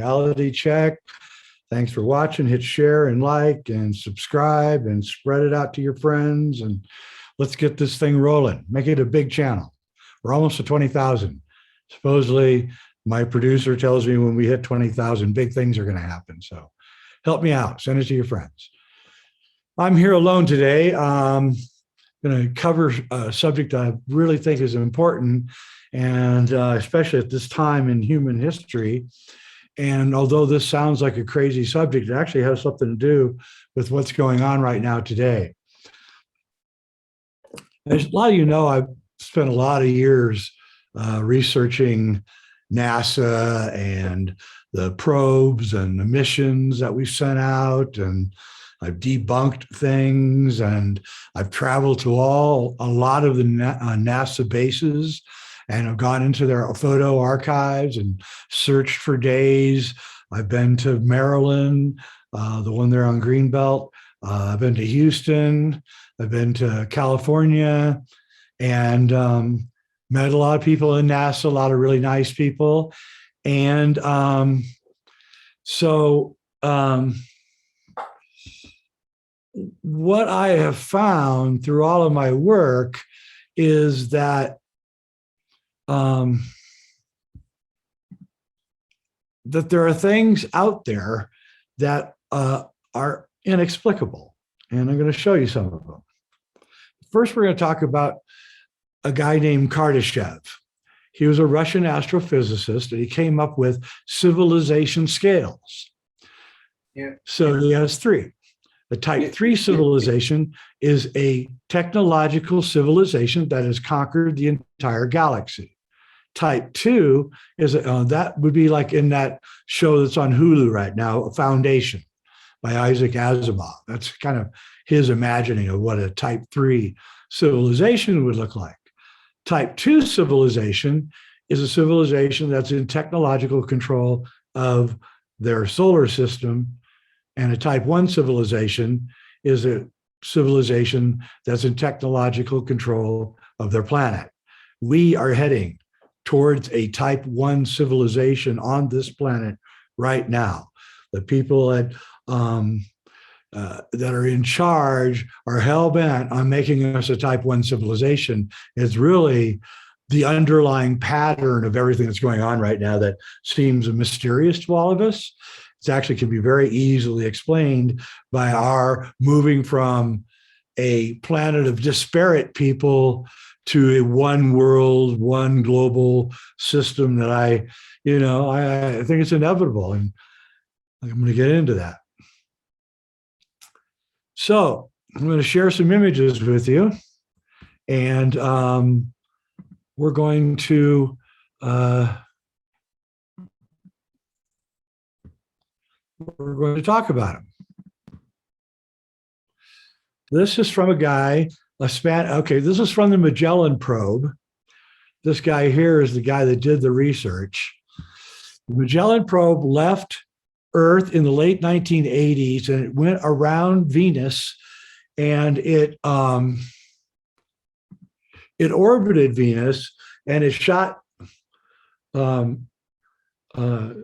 Reality check. Thanks for watching. Hit share and like and subscribe and spread it out to your friends. And let's get this thing rolling. Make it a big channel. We're almost at 20,000. Supposedly, my producer tells me when we hit 20,000, big things are going to happen. So help me out. Send it to your friends. I'm here alone today. I'm going to cover a subject I really think is important, and especially at this time in human history. And although this sounds like a crazy subject, it actually has something to do with what's going on right now today. As a lot of you know, I've spent a lot of years researching NASA and the probes and the missions that we've sent out, and I've debunked things, and I've traveled to a lot of the NASA bases, and I've gone into their photo archives and searched for days. I've been to Maryland, the one there on Greenbelt. I've been to Houston. I've been to California, and met a lot of people in NASA, a lot of really nice people. And what I have found through all of my work is that that there are things out there that are inexplicable, and I'm going to show you some of them. First, we're going to talk about a guy named Kardashev. He was a Russian astrophysicist, and he came up with civilization scales. Yeah. So he has three. The type 3 civilization is a technological civilization that has conquered the entire galaxy. Type 2 is that would be like in that show that's on Hulu right now, Foundation by Isaac Asimov. That's kind of his imagining of what a type 3 civilization would look like. Type 2 civilization is a civilization that's in technological control of their solar system. And a type 1 civilization is a civilization that's in technological control of their planet. We are heading towards a type 1 civilization on this planet right now. The people that are in charge are hell-bent on making us a type 1 civilization. It's really the underlying pattern of everything that's going on right now that seems mysterious to all of us. It actually can be very easily explained by our moving from a planet of disparate people to a one world, one global system that I think it's inevitable, and I'm going to get into that. So I'm going to share some images with you, and we're going to talk about them. This is from a guy, this is from the Magellan probe. This guy here is the guy that did the research. The Magellan probe left Earth in the late 1980s, and it went around Venus, and it orbited Venus, and it shot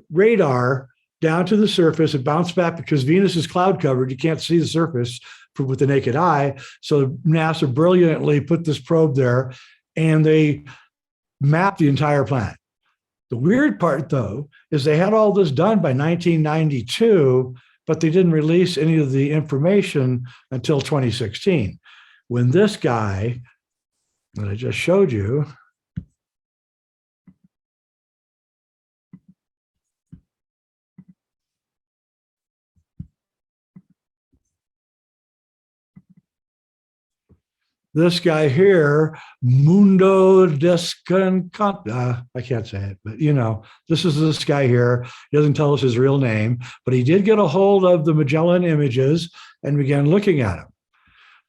radar down to the surface. It bounced back because Venus is cloud covered. You can't see the surface with the naked eye. So NASA brilliantly put this probe there, and they mapped the entire planet. The weird part, though, is they had all this done by 1992, but they didn't release any of the information until 2016, when this guy that I just showed you this guy here, Mundo Descancanta, I can't say it, but this is this guy here. He doesn't tell us his real name, but he did get a hold of the Magellan images and began looking at them.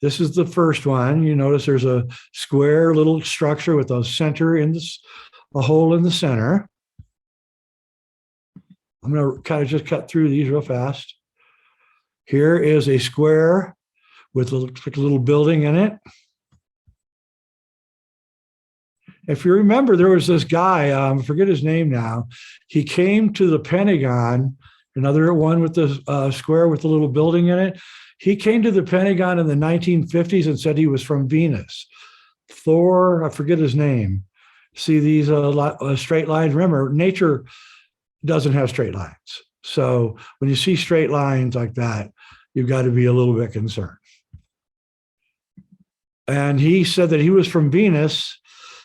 This is the first one. You notice there's a square little structure with a center in this, a hole in the center. I'm going to kind of just cut through these real fast. Here is a square with a little building in it. If you remember, there was this guy, I forget his name now. He came to the Pentagon, another one with the square with the little building in it. He came to the Pentagon in the 1950s and said he was from Venus. Thor, I forget his name. See these straight lines? Remember, nature doesn't have straight lines. So when you see straight lines like that, you've got to be a little bit concerned. And he said that he was from Venus.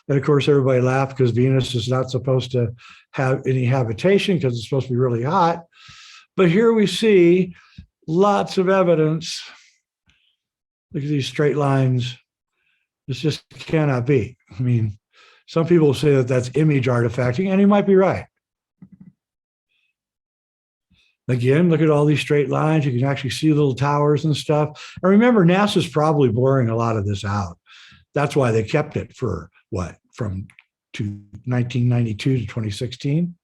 And of course, everybody laughed because Venus is not supposed to have any habitation because it's supposed to be really hot. But here we see lots of evidence. Look at these straight lines. This just cannot be. I mean, some people say that that's image artifacting, and he might be right. Again, look at all these straight lines. You can actually see little towers and stuff. And remember, NASA's probably blurring a lot of this out. That's why they kept it for what, from 1992 to 2016.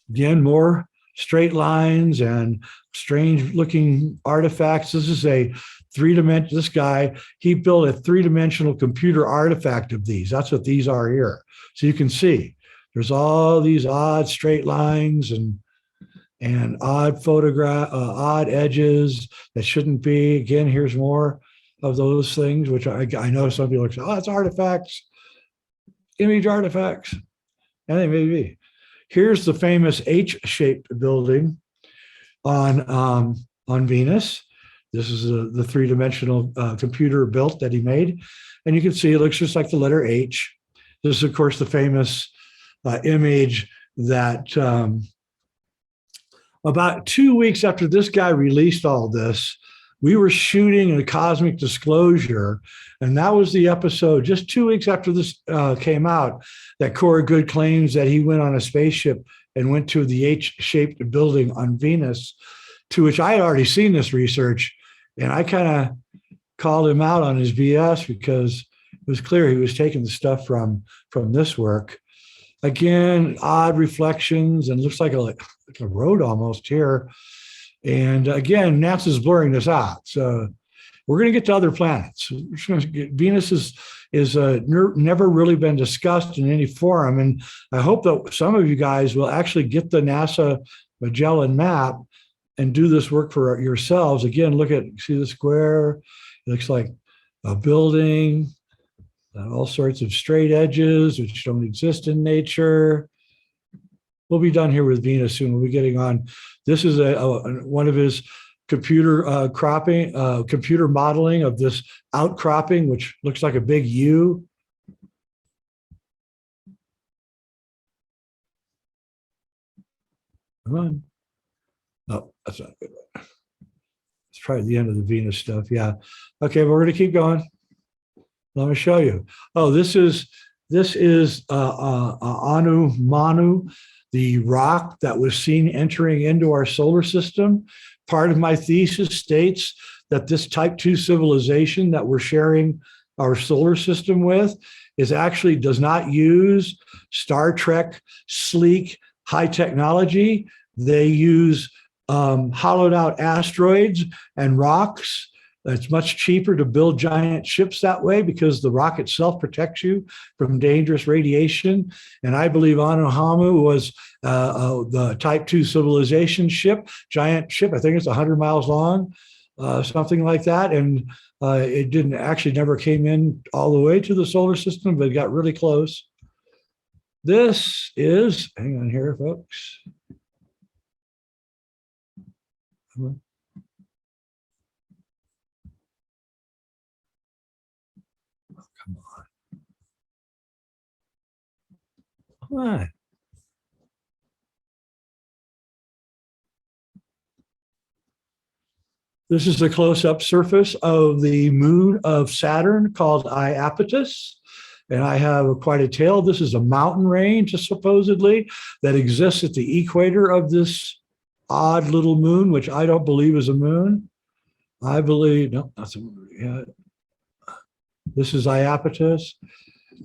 Again, more straight lines and strange looking artifacts. This is a three-dimensional, this guy, he built a three-dimensional computer artifact of these. That's what these are here. So you can see there's all these odd straight lines and odd edges that shouldn't be. Again, here's more of those things, which I know some people say, oh, it's artifacts, image artifacts, and they may be. Here's the famous H-shaped building on Venus. This is the three-dimensional computer built that he made. And you can see it looks just like the letter H. This is, of course, the famous image that about 2 weeks after this guy released all this, we were shooting a cosmic disclosure. And that was the episode just 2 weeks after this came out that Corey Goode claims that he went on a spaceship and went to the H-shaped building on Venus, to which I had already seen this research. And I kind of called him out on his BS because it was clear he was taking the stuff from this work. Again, odd reflections and looks like a road almost here. And again, NASA's blurring this out. So we're going to get to other planets. Venus is never really been discussed in any forum. And I hope that some of you guys will actually get the NASA Magellan map and do this work for yourselves. Again, see the square? It looks like a building, all sorts of straight edges, which don't exist in nature. We'll be done here with Venus soon. We'll be getting on. This is one of his computer computer modeling of this outcropping, which looks like a big U. Come on. Oh, that's not good. Let's try the end of the Venus stuff. Yeah. Okay, but we're going to keep going. Let me show you. Oh, this is Anu Manu, the rock that was seen entering into our solar system. Part of my thesis states that this type 2 civilization that we're sharing our solar system with does not use Star Trek sleek high technology. They use hollowed out asteroids and rocks. It's much cheaper to build giant ships that way because the rock itself protects you from dangerous radiation. And I believe Anahamu was the Type 2 civilization ship, giant ship. I think it's 100 miles long, something like that. And it never came in all the way to the solar system, but it got really close. This is, hang on here, folks. Come on. This is the close-up surface of the moon of Saturn called Iapetus. And I have quite a tale. This is a mountain range, supposedly, that exists at the equator of this odd little moon, which I don't believe is a moon. I believe, no, that's a moon. Yeah. This is Iapetus.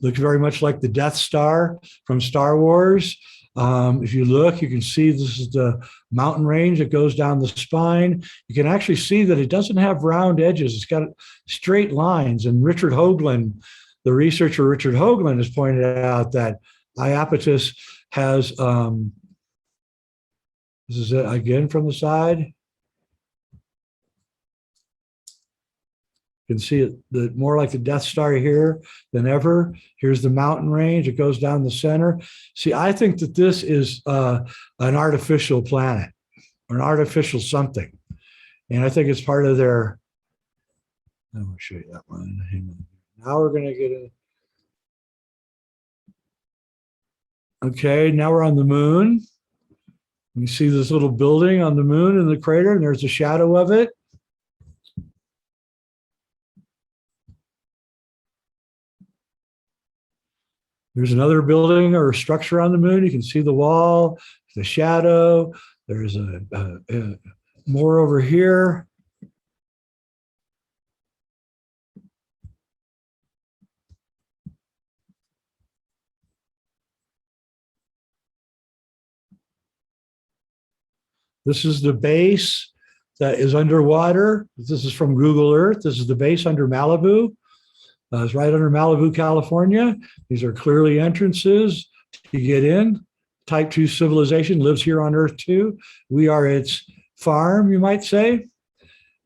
Looks very much like the Death Star from Star Wars. If you look, you can see this is the mountain range that goes down the spine. You can actually see that it doesn't have round edges. It's got straight lines. And Richard Hoagland the researcher Richard Hoagland has pointed out that Iapetus has, this is it again from the side. You can see it more like the Death Star here than ever. Here's the mountain range. It goes down the center. See, I think that this is an artificial planet or an artificial something. And I think it's part of their, I want to show you that one. Hang on. Now we're going to get it. Okay, now we're on the moon. You see this little building on the moon in the crater, and there's a shadow of it. There's another building or structure on the moon. You can see the wall, the shadow. There's more over here. This is the base that is underwater. This is from Google Earth. This is the base under Malibu. It's right under Malibu, California. These are clearly entrances to get in. Type 2 civilization lives here on Earth too. We are its farm, you might say,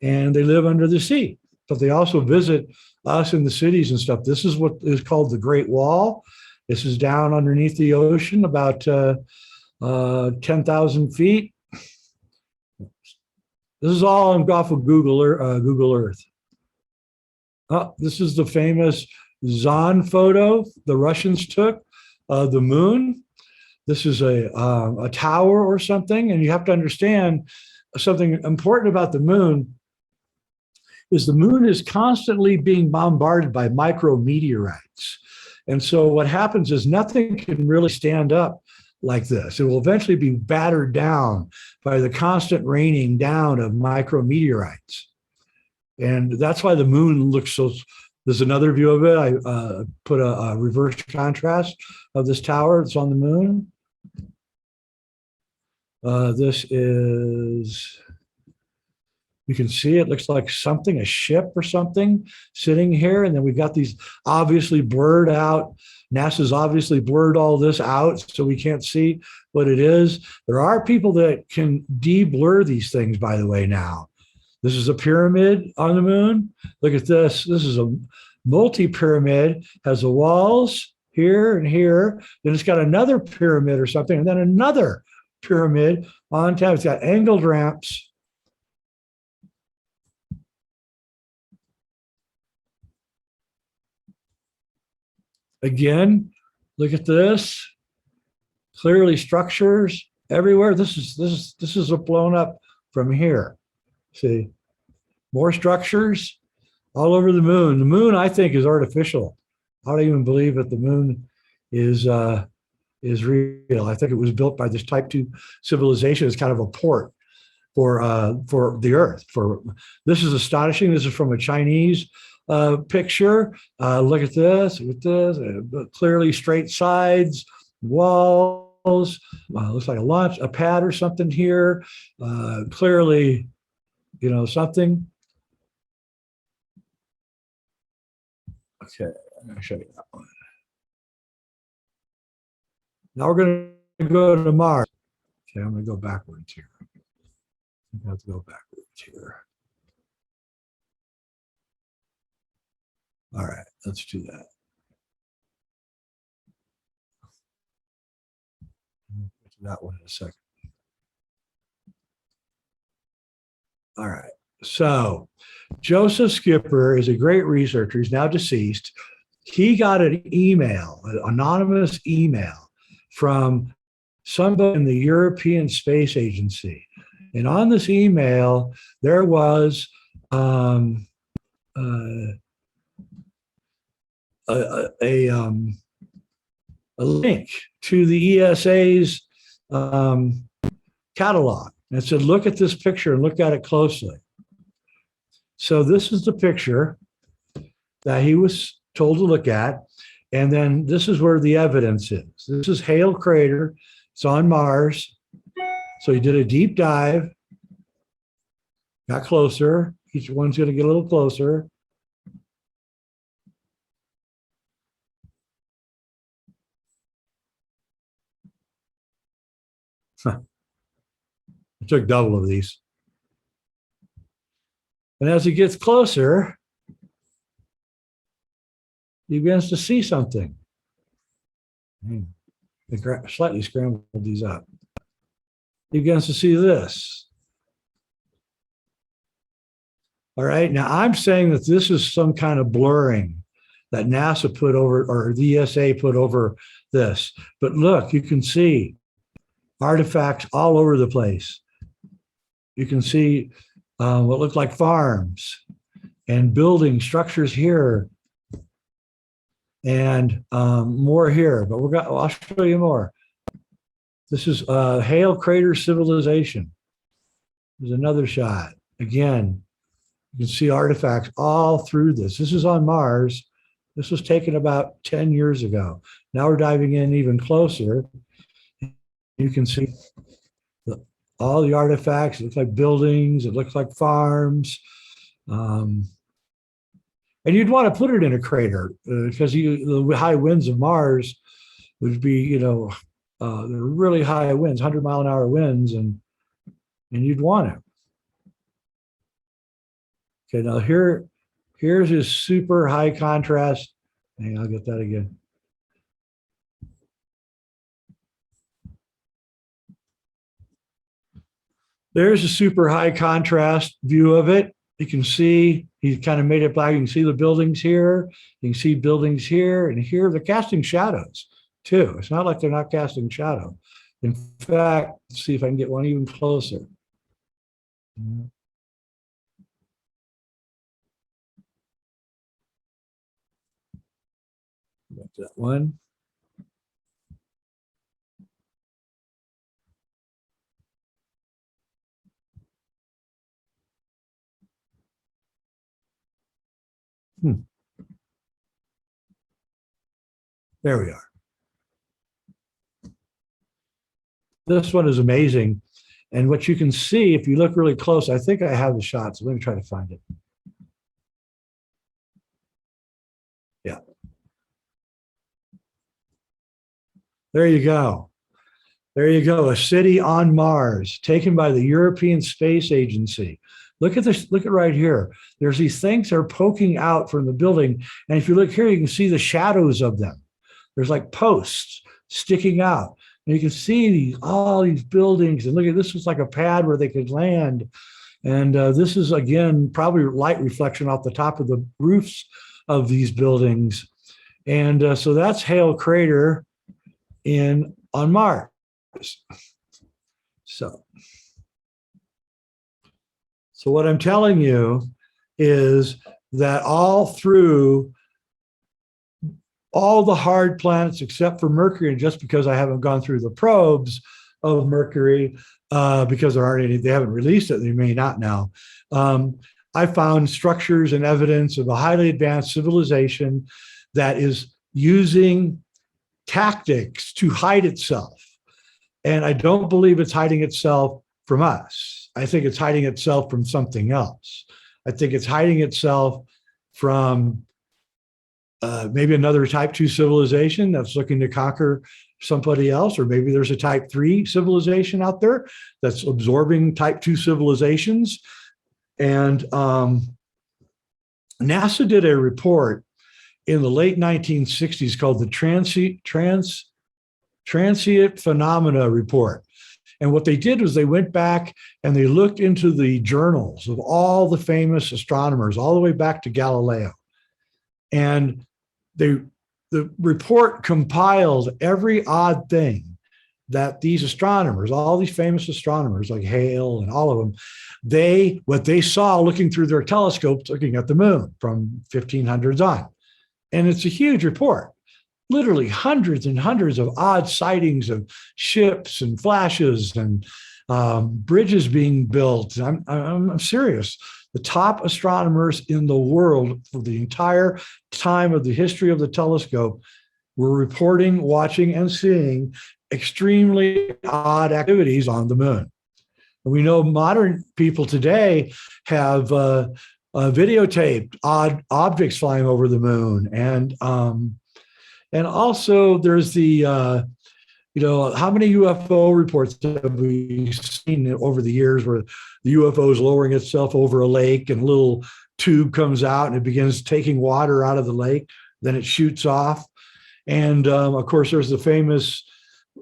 and they live under the sea. But they also visit us in the cities and stuff. This is what is called the Great Wall. This is down underneath the ocean, about 10,000 feet. This is all off of Google Earth. Oh, this is the famous Zon photo the Russians took of the moon. This is a tower or something, and you have to understand something important about the moon is the moon is constantly being bombarded by micrometeorites. And so what happens is nothing can really stand up like this. It will eventually be battered down by the constant raining down of micrometeorites. And that's why the moon looks so, there's another view of it. I put a reverse contrast of this tower that's on the moon. This is, you can see it looks like something, a ship or something sitting here. And then we've got these obviously blurred out. NASA's obviously blurred all this out so we can't see what it is. There are people that can de-blur these things, by the way, now. This is a pyramid on the moon. Look at this. This is a multi-pyramid, has the walls here and here. Then it's got another pyramid or something, and then another pyramid on top. It's got angled ramps. Again, look at this. Clearly structures everywhere. This is blown up from here. See, more structures all over the moon. The moon, I think, is artificial. I don't even believe that the moon is real. I think it was built by this type 2 civilization as kind of a port for the Earth. This is astonishing. This is from a Chinese picture. Look at this. Clearly straight sides, walls. Looks like a pad or something here. Clearly, you know, something. Okay, I'm going to show you that one. Now we're going to go to Mars. Okay, I'm going to go backwards here. I have to go backwards here. All right, let's do that. I'll get to that one in a second. All right, so Joseph Skipper is a great researcher. He's now deceased. He got an email, an anonymous email from somebody in the European Space Agency. And on this email, there was a link to the ESA's catalog. And it said, look at this picture and look at it closely. So this is the picture that he was told to look at. And then this is where the evidence is. This is Hale Crater. It's on Mars. So he did a deep dive, got closer. Each one's going to get a little closer. I took double of these. And as he gets closer, he begins to see something. I slightly scrambled these up. He begins to see this. All right, now I'm saying that this is some kind of blurring that NASA put over, or the ESA put over this. But look, you can see artifacts all over the place. You can see what look like farms and building structures here, and more here. But I'll show you more. This is Hale Crater Civilization. There's another shot. Again, you can see artifacts all through this. This is on Mars. This was taken about 10 years ago. Now we're diving in even closer. You can see all the artifacts. It looks like buildings. It looks like farms. And you'd want to put it in a crater because the high winds of Mars would be, they're really high winds, 100-mile-an-hour winds, and you'd want it. Okay, now here's his super high contrast. Hang on, I'll get that again. There's a super high contrast view of it. You can see he kind of made it black. You can see the buildings here. You can see buildings here and here. They're casting shadows too. It's not like they're not casting shadow. In fact, let's see if I can get one even closer. Got that one. There we are. This one is amazing. And what you can see, if you look really close, I think I have the shot, so let me try to find it. Yeah. There you go. There you go. A city on Mars taken by the European Space Agency. Look at this. Look at right here. There's these things that are poking out from the building. And if you look here, you can see the shadows of them. There's like posts sticking out. And you can see all these buildings. And look at this was like a pad where they could land. And this is, again, probably light reflection off the top of the roofs of these buildings. And so that's Hale Crater on Mars. So what I'm telling you is that all through all the hard planets except for Mercury, and just because I haven't gone through the probes of Mercury, because there aren't any, they haven't released it, they may not now. I found structures and evidence of a highly advanced civilization that is using tactics to hide itself. And I don't believe it's hiding itself from us. I think it's hiding itself from something else. I think it's hiding itself from maybe another type 2 civilization that's looking to conquer somebody else, or maybe there's a type 3 civilization out there that's absorbing type 2 civilizations. And NASA did a report in the late 1960s called the Transient Phenomena Report. And what they did was they went back and they looked into the journals of all the famous astronomers, all the way back to Galileo. And the report compiled every odd thing that these astronomers, all these famous astronomers like Hale and all of them, what they saw looking through their telescopes, looking at the moon from 1500s on. And it's a huge report. Literally hundreds and hundreds of odd sightings of ships and flashes and bridges being built. I'm serious. The top astronomers in the world for the entire time of the history of the telescope were reporting, watching, and seeing extremely odd activities on the moon. And we know modern people today have videotaped odd objects flying over the moon. And also there's the how many UFO reports have we seen over the years where the UFO is lowering itself over a lake and a little tube comes out and it begins taking water out of the lake, then it shoots off. And of course, there's the famous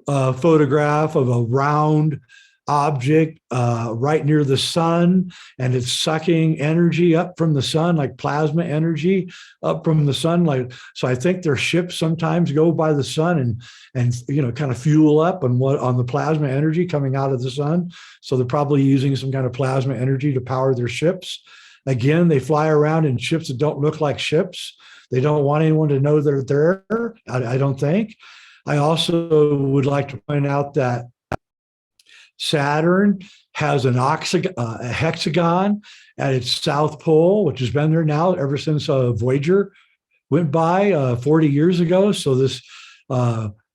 photograph of a round object right near the sun, and it's sucking energy up from the sun, like plasma energy up from the sun. So I think their ships sometimes go by the sun and kind of fuel up on the plasma energy coming out of the sun. So they're probably using some kind of plasma energy to power their ships. Again, they fly around in ships that don't look like ships. They don't want anyone to know they're there, I don't think. I also would like to point out that Saturn has a hexagon at its south pole, which has been there now ever since Voyager went by 40 years ago. So this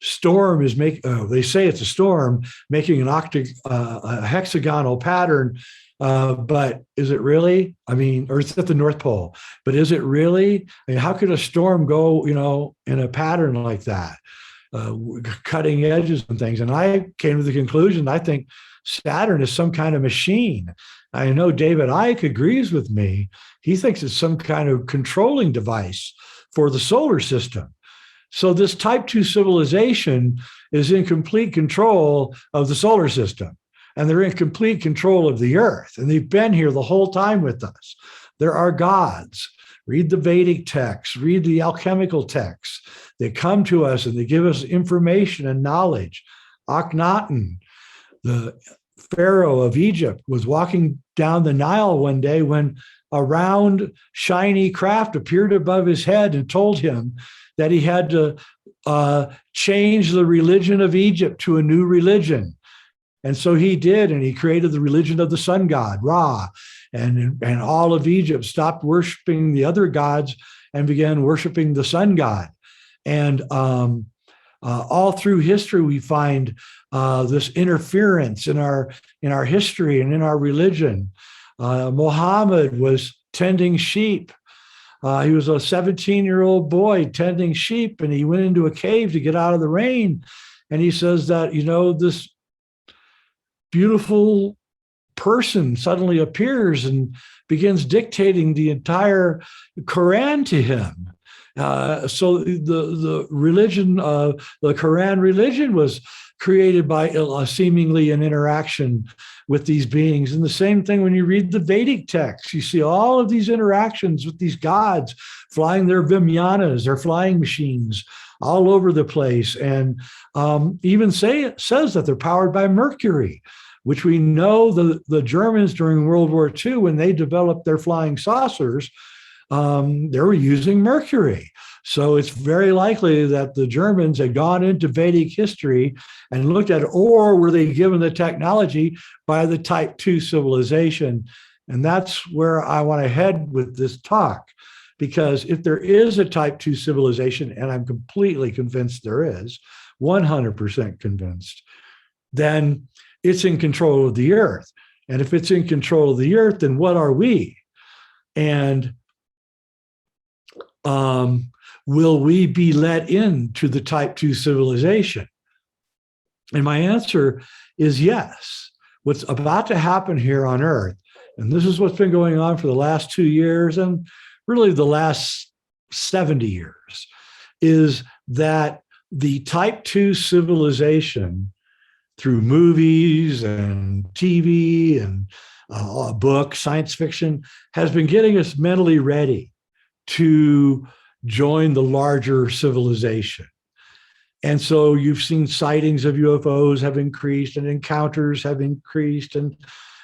storm is they say it's a storm making a hexagonal pattern. But is it really? I mean, or it's at the North Pole, but is it really? I mean, how could a storm go, in a pattern like that? Cutting edges and things. And I came to the conclusion, I think Saturn is some kind of machine. I know David Icke agrees with me. He thinks it's some kind of controlling device for the solar system. So this type 2 civilization is in complete control of the solar system, and they're in complete control of the earth. And they've been here the whole time with us. They're our gods. Read the Vedic texts, read the alchemical texts. They come to us and they give us information and knowledge. Akhenaten, the pharaoh of Egypt, was walking down the Nile one day when a round, shiny craft appeared above his head and told him that he had to change the religion of Egypt to a new religion. And so he did, and he created the religion of the sun god, Ra. And all of Egypt stopped worshiping the other gods and began worshiping the sun god. And all through history, we find this interference in our history and in our religion. Muhammad was tending sheep. He was a 17-year-old boy tending sheep, and he went into a cave to get out of the rain. And he says that, this beautiful person suddenly appears and begins dictating the entire Quran to him. So the religion, the Quran religion, was created by seemingly an interaction with these beings. And the same thing when you read the Vedic texts, you see all of these interactions with these gods flying their Vimyanas, their flying machines, all over the place. And even says that they're powered by Mercury, which we know the Germans during World War II, when they developed their flying saucers, they were using Mercury. So it's very likely that the Germans had gone into Vedic history and looked at, or were they given the technology by the type 2 civilization? And that's where I want to head with this talk. Because if there is a type 2 civilization, and I'm completely convinced there is, 100% convinced, then it's in control of the earth. And if it's in control of the earth, then what are we? And will we be let into the type 2 civilization? And my answer is yes. What's about to happen here on Earth, and this is what's been going on for the last 2 years and really the last 70 years, is that the type 2 civilization, through movies and TV and books, science fiction, has been getting us mentally ready to join the larger civilization. And so you've seen sightings of UFOs have increased and encounters have increased, and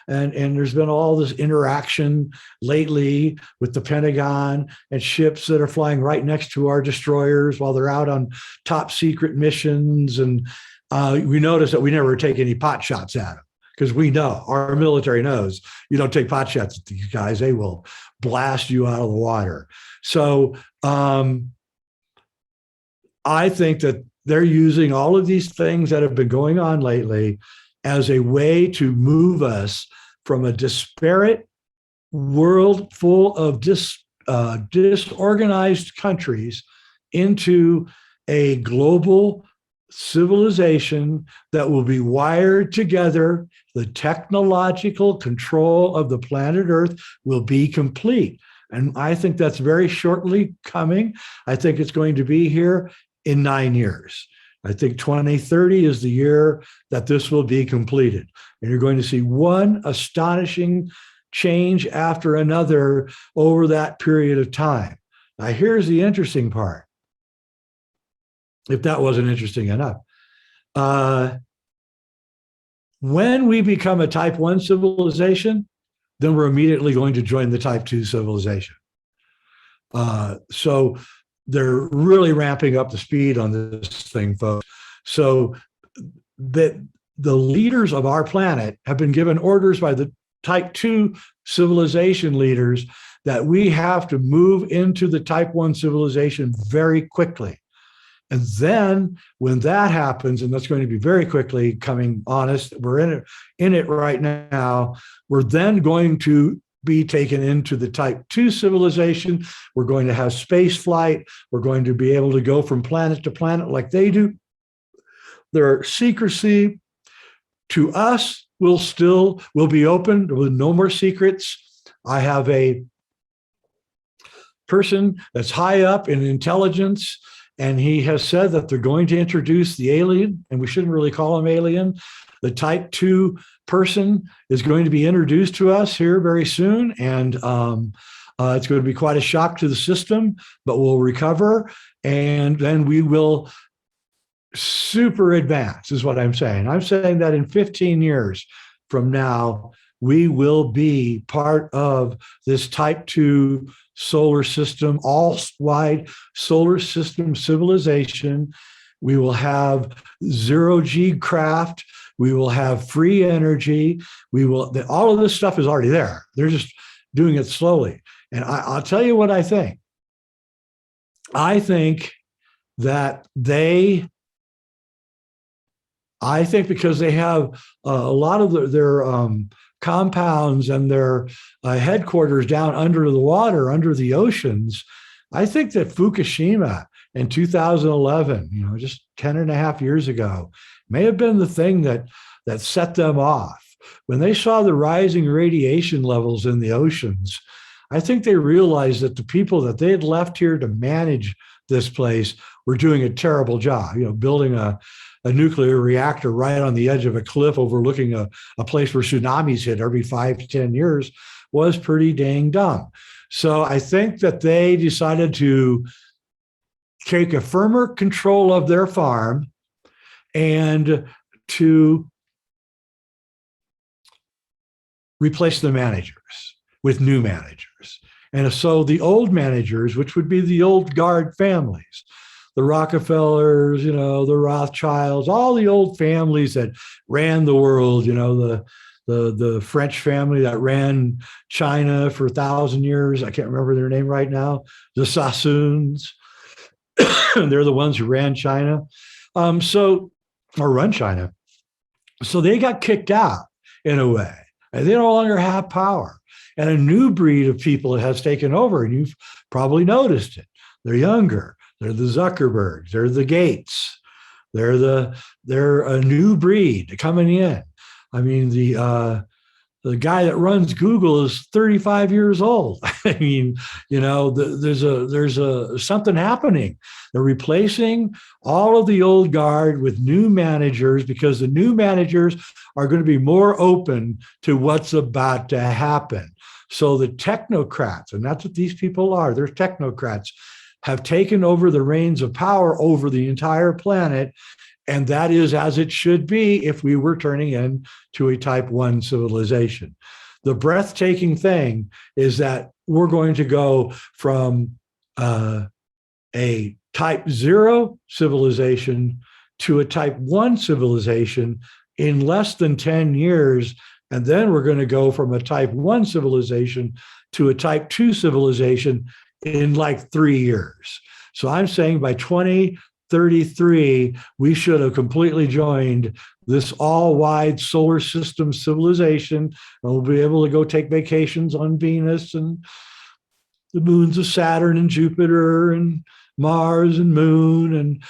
there's been all this interaction lately with the Pentagon and ships that are flying right next to our destroyers while they're out on top secret missions. And we notice that we never take any pot shots at them, because we know, our military knows, you don't take pot shots at these guys, they will blast you out of the water. So I think that they're using all of these things that have been going on lately as a way to move us from a disparate world full of disorganized countries into a global civilization that will be wired together. The technological control of the planet Earth will be complete. And I think that's very shortly coming. I think it's going to be here in 9 years. I think 2030 is the year that this will be completed. And you're going to see one astonishing change after another over that period of time. Now, here's the interesting part, if that wasn't interesting enough. When we become a type 1 civilization, then we're immediately going to join the type 2 civilization. So they're really ramping up the speed on this thing, folks. So that the leaders of our planet have been given orders by the type 2 civilization leaders that we have to move into the type 1 civilization very quickly. And then when that happens, and that's going to be very quickly coming honest, we're in it right now, we're then going to be taken into the type 2 civilization. We're going to have space flight. We're going to be able to go from planet to planet like they do. Their secrecy to us will be open with no more secrets. I have a person that's high up in intelligence, and he has said that they're going to introduce the alien, and we shouldn't really call him alien. The type 2 person is going to be introduced to us here very soon, and it's going to be quite a shock to the system, but we'll recover, and then we will super advance, is what I'm saying. I'm saying that in 15 years from now, we will be part of this type 2 solar system, all-wide solar system civilization. We will have zero-G craft. We will have free energy. All of this stuff is already there. They're just doing it slowly. And I'll tell you what I think. I think because they have a lot of their compounds and their headquarters down under the water, under the oceans, I think that Fukushima in 2011, just 10 and a half years ago, may have been the thing that set them off. When they saw the rising radiation levels in the oceans, I think they realized that the people that they had left here to manage this place were doing a terrible job, building a nuclear reactor right on the edge of a cliff overlooking a place where tsunamis hit every 5 to 10 years was pretty dang dumb. So I think that they decided to take a firmer control of their farm and to replace the managers with new managers. And so the old managers, which would be the old guard families, the Rockefellers, the Rothschilds, all the old families that ran the world, the French family that ran China for 1,000 years. I can't remember their name right now. The Sassoons. They're the ones who ran China. Or run China. So they got kicked out in a way. And they no longer have power. And a new breed of people has taken over, and you've probably noticed it. They're younger. They're the Zuckerbergs. They're the Gates. They're a new breed coming in. I mean, the guy that runs Google is 35 years old. I mean, there's something happening. They're replacing all of the old guard with new managers because the new managers are going to be more open to what's about to happen. So the technocrats, and that's what these people are, they're technocrats, have taken over the reins of power over the entire planet. And that is as it should be if we were turning into a type 1 civilization. The breathtaking thing is that we're going to go from a type 0 civilization to a type 1 civilization in less than 10 years. And then we're going to go from a type 1 civilization to a type 2 civilization in like 3 years. So I'm saying by 2033, we should have completely joined this all-wide solar system civilization, and we'll be able to go take vacations on Venus and the moons of Saturn and Jupiter and Mars and Moon and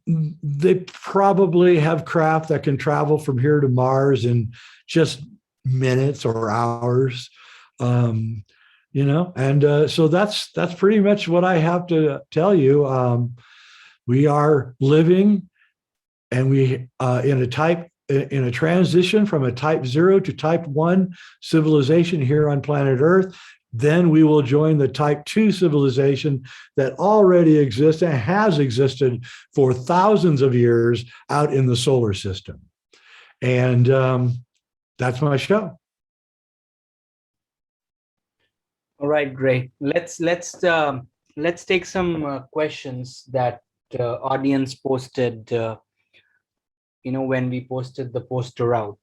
they probably have craft that can travel from here to Mars in just minutes or hours. Um, and so that's pretty much what I have to tell you. We are living, and we in a transition from a type 0 to type 1 civilization here on planet Earth. Then we will join the type 2 civilization that already exists and has existed for thousands of years out in the solar system. And that's my show. All right, great. Let's take some questions that audience posted. When we posted the poster out.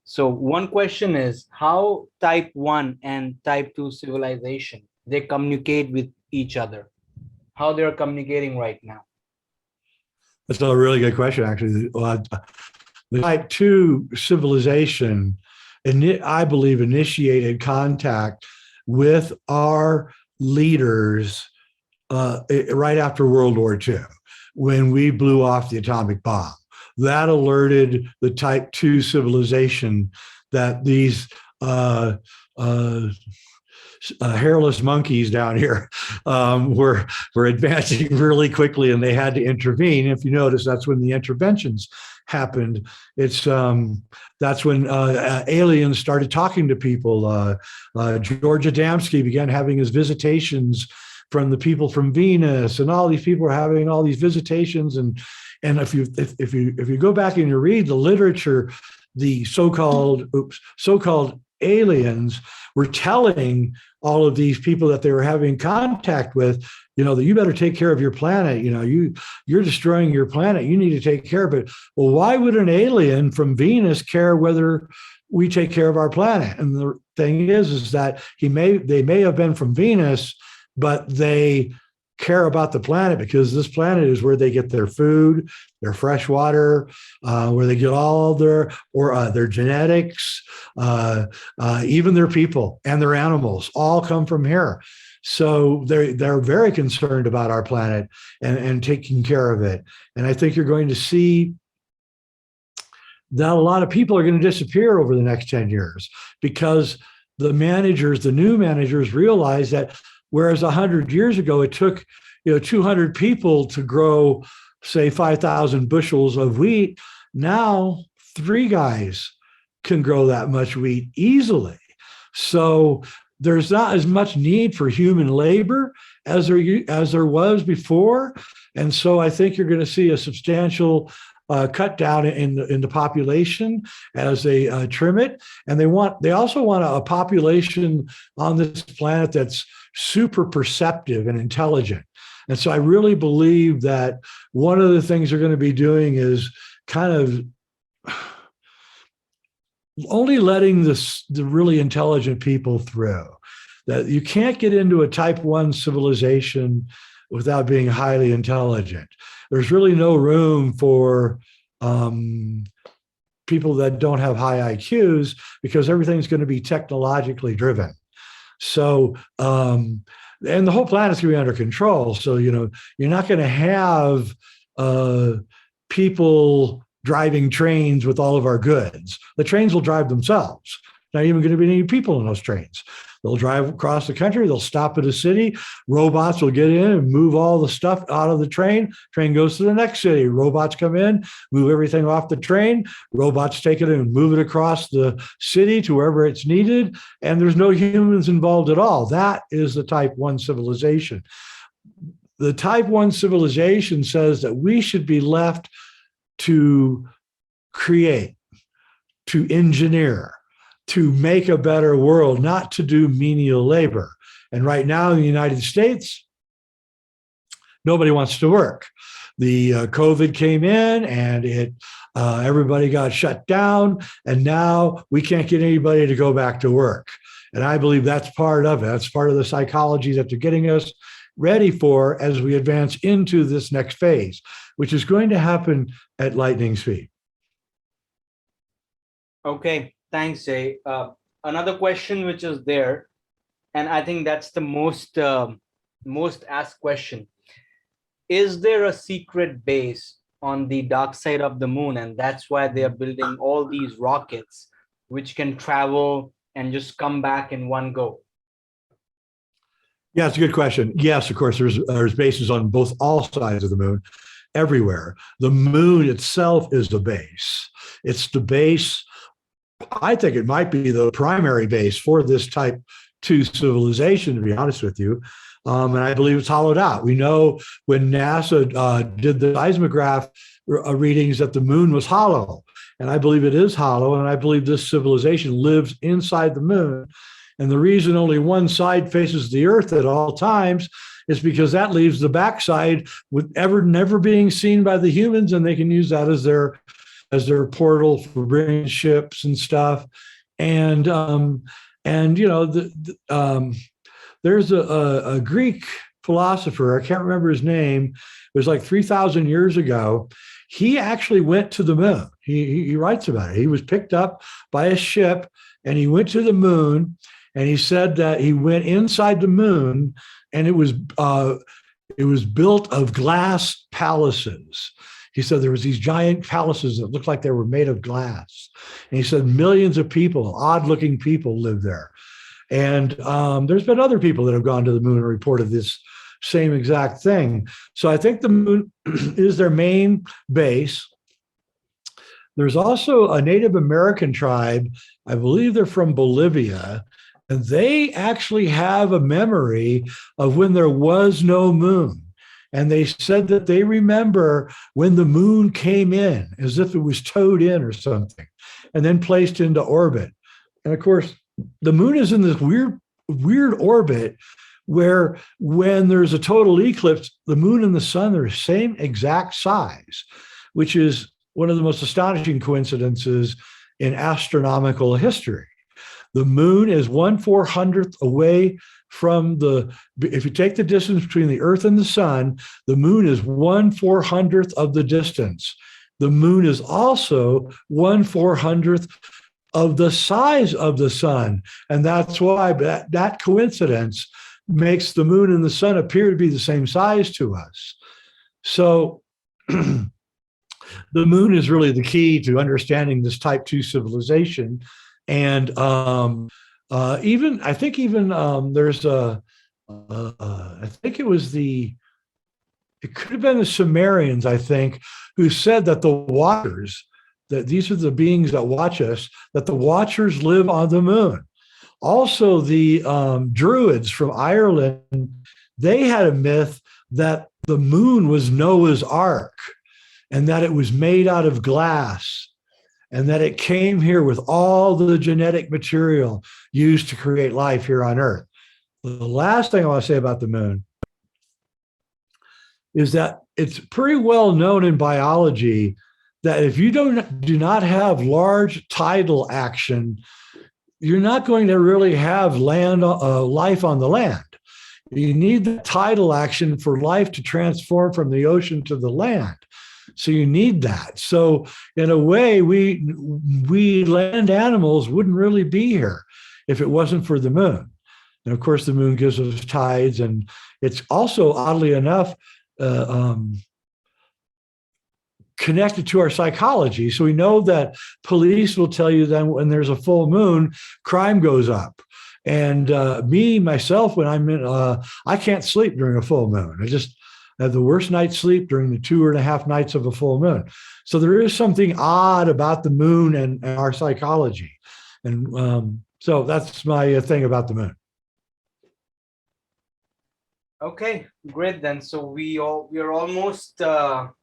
So one question is how type 1 and type 2 civilization, they communicate with each other, how they're communicating right now. That's a really good question, actually. The type 2 civilization, I believe, initiated contact with our leaders right after World War II, when we blew off the atomic bomb. That alerted the type 2 civilization that these hairless monkeys down here were advancing really quickly, and they had to intervene. If you notice, that's when the interventions happened. That's when aliens started talking to people. George Adamski began having his visitations from the people from Venus, and all these people were having all these visitations. And if you go back and you read the literature, the so-called aliens were telling all of these people that they were having contact with, that you better take care of your planet. You're destroying your planet. You need to take care of it. Well, why would an alien from Venus care whether we take care of our planet? And the thing is that they may have been from Venus, but they care about the planet because this planet is where they get their food, their fresh water, where they get all their genetics, even their people and their animals all come from here. So they're very concerned about our planet and taking care of it. And I think you're going to see that a lot of people are going to disappear over the next 10 years because the new managers realize that whereas 100 years ago, it took 200 people to grow, say, 5,000 bushels of wheat. Now, 3 guys can grow that much wheat easily. So there's not as much need for human labor as there was before. And so I think you're going to see a substantial cut down in the population as they trim it. And they also want a population on this planet that's super perceptive and intelligent. And so I really believe that one of the things they're going to be doing is kind of only letting the really intelligent people through. That you can't get into a type 1 civilization without being highly intelligent. There's really no room for people that don't have high IQs because everything's going to be technologically driven. So, and the whole planet's going to be under control. So, you're not going to have people driving trains with all of our goods. The trains will drive themselves. Not even going to be any people in those trains. They'll drive across the country. They'll stop at a city. Robots will get in and move all the stuff out of the train. Train goes to the next city. Robots come in, move everything off the train. Robots take it and move it across the city to wherever it's needed. And there's no humans involved at all. That is the type 1 civilization. The type 1 civilization says that we should be left to create, to engineer, to make a better world, not to do menial labor. And right now in the United States, nobody wants to work. The COVID came in and everybody got shut down, and now we can't get anybody to go back to work. And I believe that's part of it. That's part of the psychology that they're getting us ready for as we advance into this next phase, which is going to happen at lightning speed. Okay. Thanks, Jay. Another question which is there, and I think that's the most asked question. Is there a secret base on the dark side of the moon, and that's why they are building all these rockets which can travel and just come back in one go? Yeah, it's a good question. Yes, of course, there's bases on both all sides of the moon, everywhere. The moon itself is the base. It's the base. I think it might be the primary base for this type 2 civilization, to be honest with you. And I believe it's hollowed out. We know when NASA did the seismograph readings that the moon was hollow. And I believe it is hollow. And I believe this civilization lives inside the moon. And the reason only one side faces the Earth at all times is because that leaves the backside with never being seen by the humans, and they can use that as their portal for bringing ships and stuff. And you know, there's a Greek philosopher, I can't remember his name. It was like 3,000 years ago. He actually went to the moon. He writes about it. He was picked up by a ship and he went to the moon. And he said that he went inside the moon, and it was built of glass palaces. He said there was these giant palaces that looked like they were made of glass. And he said millions of people, odd-looking people, live there. And there's been other people that have gone to the moon and reported this same exact thing. So I think the moon is their main base. There's also a Native American tribe, I believe they're from Bolivia, and they actually have a memory of when there was no moon. And they said that they remember when the moon came in as if it was towed in or something, and then placed into orbit. And of course, the moon is in this weird orbit where when there's a total eclipse, the moon and the sun are the same exact size, which is one of the most astonishing coincidences in astronomical history. The moon is 1/400th away from if you take the distance between the Earth and the sun, the moon is 1/400th of the distance. The moon is also 1/400th of the size of the sun. And that's why that coincidence makes the moon and the sun appear to be the same size to us. So the moon is really the key to understanding this type 2 civilization. And there's I think it could have been the Sumerians, I think, who said that the watchers, that these are the beings that watch us, that the watchers live on the moon. Also, the Druids from Ireland, they had a myth that the moon was Noah's Ark and that it was made out of glass, and that it came here with all the genetic material used to create life here on Earth. The last thing I want to say about the moon is that it's pretty well known in biology that if you do not have large tidal action, you're not going to really have life on the land. You need the tidal action for life to transform from the ocean to the land. So you need that. So in a way, we land animals wouldn't really be here if it wasn't for the moon. And of course, the moon gives us tides, and it's also, oddly enough, connected to our psychology. So we know that police will tell you that when there's a full moon, crime goes up. And myself, when I'm in, I can't sleep during a full moon. I have the worst night's sleep during the 2.5 nights of a full moon. So there is something odd about the moon and our psychology. And so that's my thing about the moon. Okay, great then. So we're almost top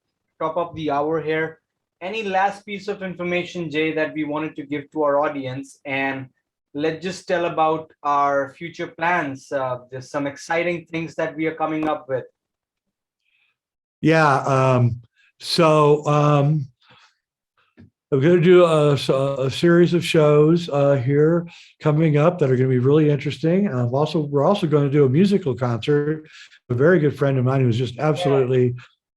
of the hour here. Any last piece of information, Jay, that we wanted to give to our audience? And let's just tell about our future plans. There's some exciting things that we are coming up with. Yeah. So I'm going to do a series of shows here coming up that are going to be really interesting. We're also going to do a musical concert. A very good friend of mine who's just absolutely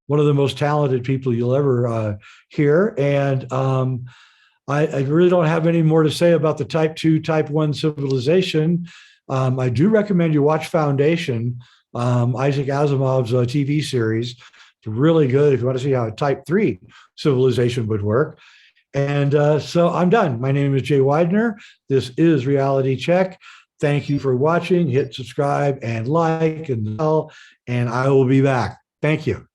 one of the most talented people you'll ever hear. And I really don't have any more to say about the type 2, type 1 civilization. I do recommend you watch Foundation, Isaac Asimov's TV series, It's really good if you want to see how a type 3 civilization would work. And so I'm done. My name is Jay Weidner. This is Reality Check. Thank you for watching. Hit subscribe and like and bell, and I will be back. Thank you.